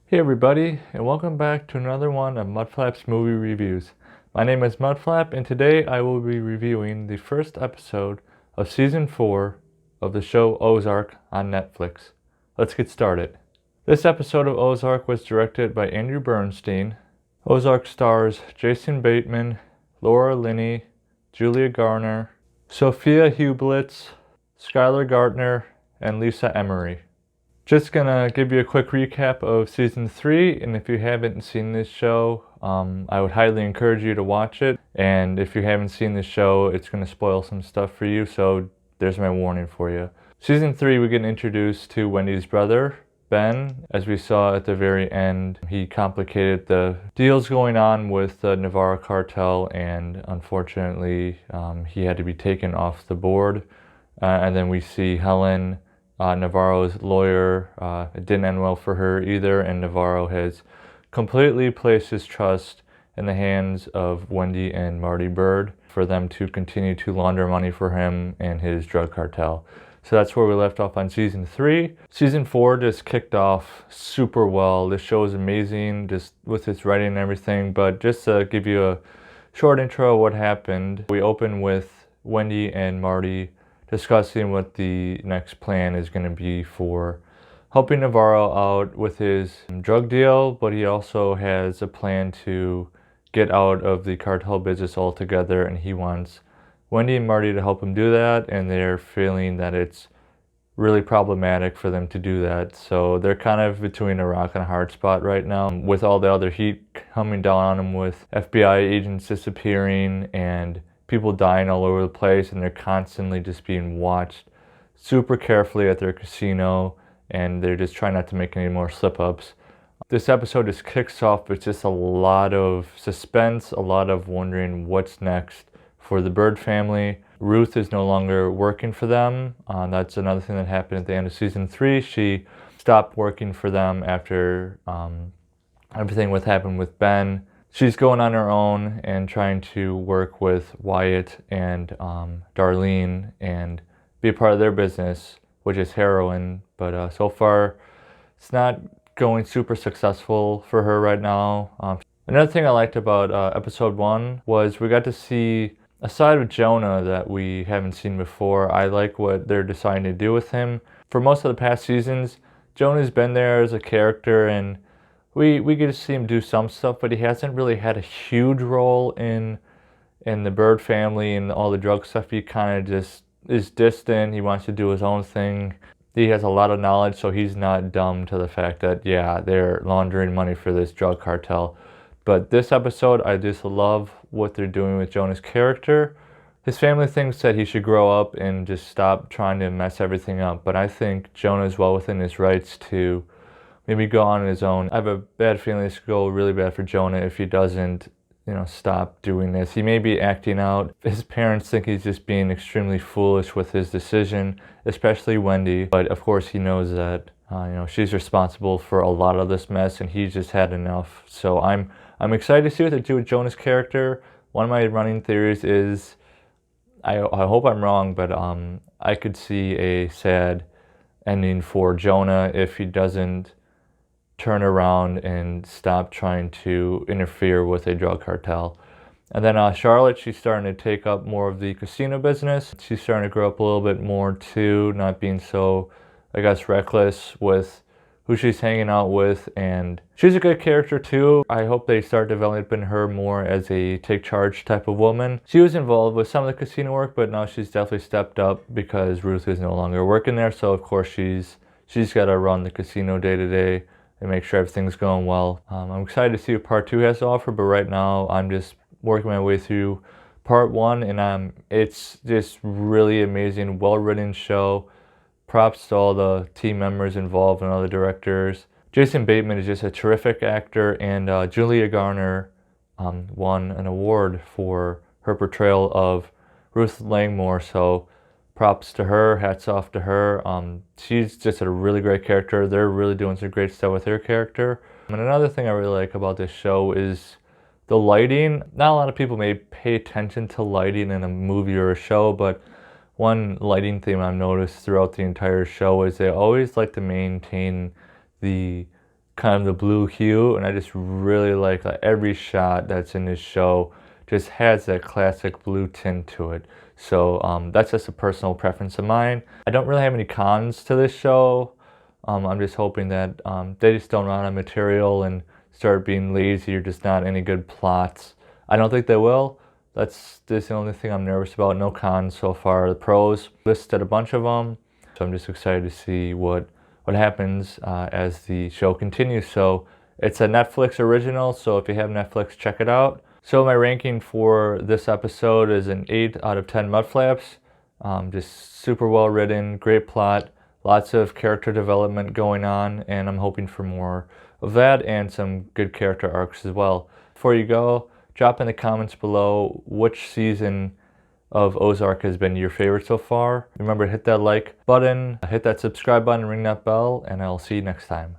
Hey everybody, and welcome back to another one of Mudflap's movie reviews. My name is Mudflap, and today I will be reviewing the first episode of Season 4 of the show Ozark on Netflix. Let's get started. This episode of Ozark was directed by Andrew Bernstein. Ozark stars Jason Bateman, Laura Linney, Julia Garner, Sophia Hublitz, Skylar Gaertner, and Lisa Emery. Just gonna give you a quick recap of Season 3, and if you haven't seen this show, I would highly encourage you to watch it. And if you haven't seen this show, it's gonna spoil some stuff for you, so there's my warning for you. Season 3, we get introduced to Wendy's brother, Ben. As we saw at the very end, he complicated the deals going on with the Navarro cartel, and unfortunately, he had to be taken off the board. And then we see Helen, Navarro's lawyer. It didn't end well for her either, and Navarro has completely placed his trust in the hands of Wendy and Marty Bird for them to continue to launder money for him and his drug cartel. So that's where we left off on Season 3. Season 4 just kicked off super well. This show is amazing, just with its writing and everything, but just to give you a short intro of what happened, we open with Wendy and Marty discussing what the next plan is going to be for helping Navarro out with his drug deal, but he also has a plan to get out of the cartel business altogether, and he wants Wendy and Marty to help him do that, and they're feeling that it's really problematic for them to do that. So they're kind of between a rock and a hard spot right now, with all the other heat coming down on them with FBI agents disappearing and people dying all over the place, and they're constantly just being watched super carefully at their casino, and they're just trying not to make any more slip-ups. This episode just kicks off with just a lot of suspense, a lot of wondering what's next for the Bird family. Ruth is no longer working for them. That's another thing that happened at the end of Season 3. She stopped working for them after everything what happened with Ben. She's going on her own and trying to work with Wyatt and Darlene and be a part of their business, which is heroin. But so far, it's not going super successful for her right now. Another thing I liked about episode 1 was we got to see a side of Jonah that we haven't seen before. I like what they're deciding to do with him. For most of the past seasons, Jonah's been there as a character, and we get to see him do some stuff, but he hasn't really had a huge role in the Bird family and all the drug stuff. He kind of just is distant. He wants to do his own thing. He has a lot of knowledge, so he's not dumb to the fact that, yeah, they're laundering money for this drug cartel. But this episode, I just love what they're doing with Jonah's character. His family thinks that he should grow up and just stop trying to mess everything up, but I think Jonah's well within his rights to maybe go on his own. I have a bad feeling this could go really bad for Jonah if he doesn't, stop doing this. He may be acting out. His parents think he's just being extremely foolish with his decision, especially Wendy. But of course he knows that, she's responsible for a lot of this mess, and he's just had enough. So I'm excited to see what they do with Jonah's character. One of my running theories is, I hope I'm wrong, but I could see a sad ending for Jonah if he doesn't turn around and stop trying to interfere with a drug cartel. And then Charlotte, she's starting to take up more of the casino business. She's starting to grow up a little bit more too, not being so, I guess, reckless with who she's hanging out with. And she's a good character too. I hope they start developing her more as a take charge type of woman. She was involved with some of the casino work, but now she's definitely stepped up because Ruth is no longer working there. So of course she's got to run the casino day to day and make sure everything's going well. I'm excited to see what part 2 has to offer, but right now I'm just working my way through part 1, and it's just really amazing, well-written show. Props to all the team members involved and all the directors. Jason Bateman is just a terrific actor, and Julia Garner won an award for her portrayal of Ruth Langmore, so props to her, hats off to her. She's just a really great character. They're really doing some great stuff with her character. And another thing I really like about this show is the lighting. Not a lot of people may pay attention to lighting in a movie or a show, but one lighting theme I've noticed throughout the entire show is they always like to maintain the kind of the blue hue, and I just really like every shot that's in this show just has that classic blue tint to it. So that's just a personal preference of mine. I don't really have any cons to this show. I'm just hoping that they just don't run out of material and start being lazy or just not any good plots. I don't think they will. That's the only thing I'm nervous about. No cons so far. The pros, listed a bunch of them. So I'm just excited to see what happens as the show continues. So it's a Netflix original, so if you have Netflix, check it out. So my ranking for this episode is an 8 out of 10 Mudflaps. Just super well written, great plot, lots of character development going on, and I'm hoping for more of that and some good character arcs as well. Before you go, drop in the comments below which season of Ozark has been your favorite so far. Remember to hit that like button, hit that subscribe button, ring that bell, and I'll see you next time.